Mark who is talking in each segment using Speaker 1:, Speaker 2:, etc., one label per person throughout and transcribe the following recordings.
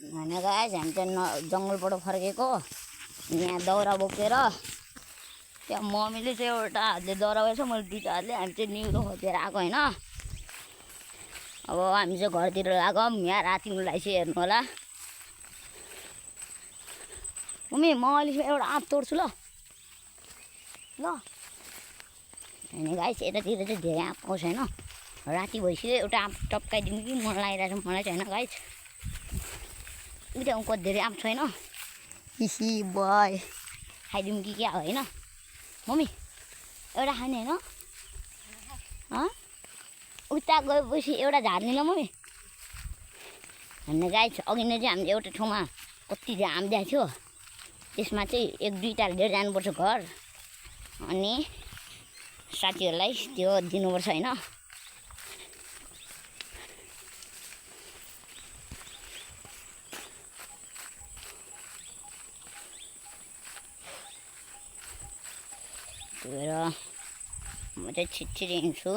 Speaker 1: होइन गाइस हामी चाहिँ जङ्गलबाट फर्केको यहाँ दाउरा बोकेर त्यहाँ मम्मीले चाहिँ एउटा हातले दाउरा बोकेछ मैले दुईवटा हातले हामी चाहिँ निलो खोजेर आएको होइन। अब हामी चाहिँ घरतिर लागौँ यहाँ रातिको लागि चाहिँ हेर्नु होला। मम्मी म अलिक एउटा आँप तोड्छु ल ल होइन गाइस यतातिर चाहिँ धेरै आँप पाउँछ होइन। राति भइसक्यो एउटा आँप टप्काइदिउँ कि मन लागिरहेको छ मलाई चाहिँ होइन गाइस। उता धेरै आँप छैन हिही बय खाइदिउँ कि क्या होइन मम्मी एउटा खाने होइन उता गएपछि एउटा झार्ने ल मम्मी। होइन गाइस अघि नै चाहिँ हामीले एउटा ठाउँमा कति आँप दिएको थियो त्यसमा चाहिँ एक दुईवटा लिएर जानुपर्छ घर अनि साथीहरूलाई त्यो दिनुपर्छ होइन। त्यही भएर म चाहिँ छिटछिटो हिँड्छु।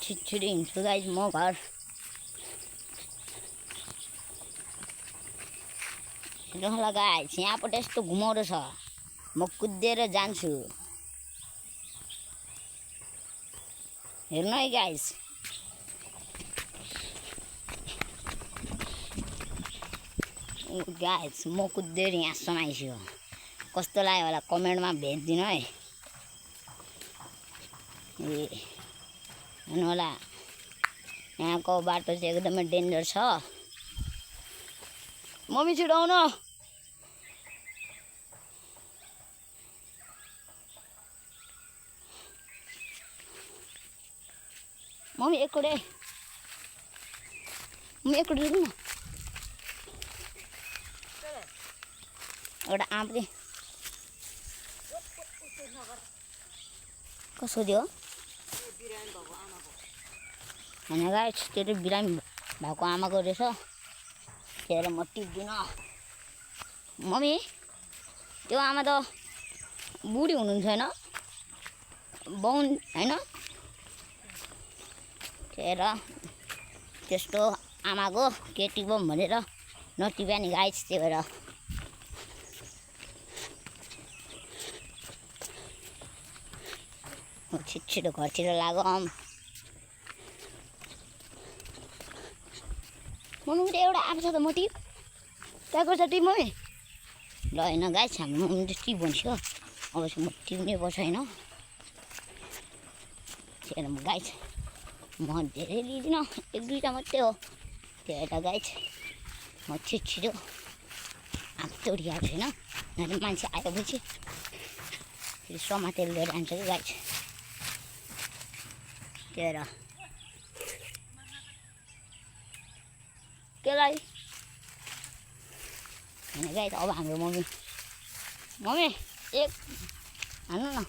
Speaker 1: छिटछिटो हिँड्छु गाइस म घर। ल गाइस यहाँबाट यस्तो घुमाउरो छ म कुदेर जान्छु हेर्नु है गाइस। गाइस म कुदेर यहाँसम्म आइसक्यो कस्तो लाग्यो होला कमेन्टमा भेटिदिनु है। ए हेर्नु होला यहाँको बाटो चाहिँ एकदमै डेन्जर छ। मम्मी छिटो आउनु मम्मी एकचोटि म एकचोटि रुक्नु न एउटा आँप के कसो दियो होइन गाइस त्यो चाहिँ बिरामी भएको आमाको रहेछ त्यही भएर म टिप्दिनँ। मम्मी त्यो आमा त बुढी हुनुहुन्छ होइन बाउन होइन त्यही भएर त्यस्तो आमाको के टिपौँ भनेर नटिप्या नि गाइस। त्यही भएर म छिटो घरतिर लागौँ। मम्मी त एउटा आँप छ त म टिप त्यहाँ गर्छ टिप मम्मी ल होइन गाइस हाम्रो मम्मी त टिप भन्छ अब चाहिँ म टिप्नै पर्छ होइन। त्यही भएर म गाइस म धेरै लिँदिनँ एक दुईवटा मात्रै हो त्यही भएर गाइस म छिटो आँप तोडिहाल्छु होइन नभए मान्छे आएपछि फेरि समातेर लिएर जान्छ कि गाइस। त्यही भएर केलाई होइन गाइस अब हाम्रो मम्मी एक हान्नु न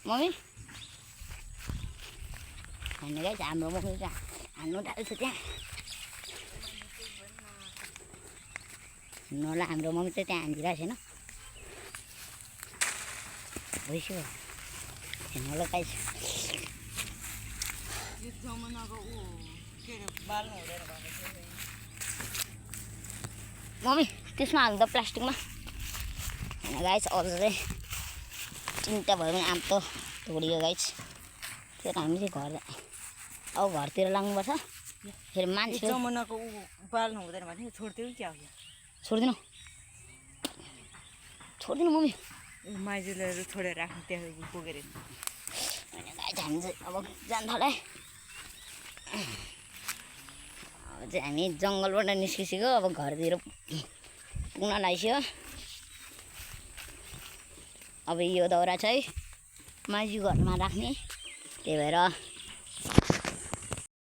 Speaker 1: मम्मी होइन गाइस हाम्रो मम्मी चाहिँ हान्नु थाल्छ त्यहाँ नला हाम्रो मम्मी चाहिँ त्यहाँ हानिदिरहेको छैन भइसक्यो हेर्नु होला गाइस। मम्मी त्यसमा हाल्नु त प्लास्टिकमा होइन गाइस अझै चिन्ता भयो भने आँप त तोडियो गाइस। त्यो हामी चाहिँ घर अब घरतिर लाग्नुपर्छ फेरि मान्छे
Speaker 2: जमुनाको बाल्नु हुँदैन भने छोड्थ्यो कि क्या हो
Speaker 1: छोड्दिनु मम्मी
Speaker 2: माइजूले छोडेर राख्नु त्यहाँ पुगेर
Speaker 1: होइन गाइस हामी चाहिँ अब जान थाल्यो अब चाहिँ हामी जङ्गलबाट निस्किसक्यो अब घरतिर पुग्न लागिसक्यो। अब यो दाउरा चाहिँ माइजू घरमा राख्ने त्यही भएर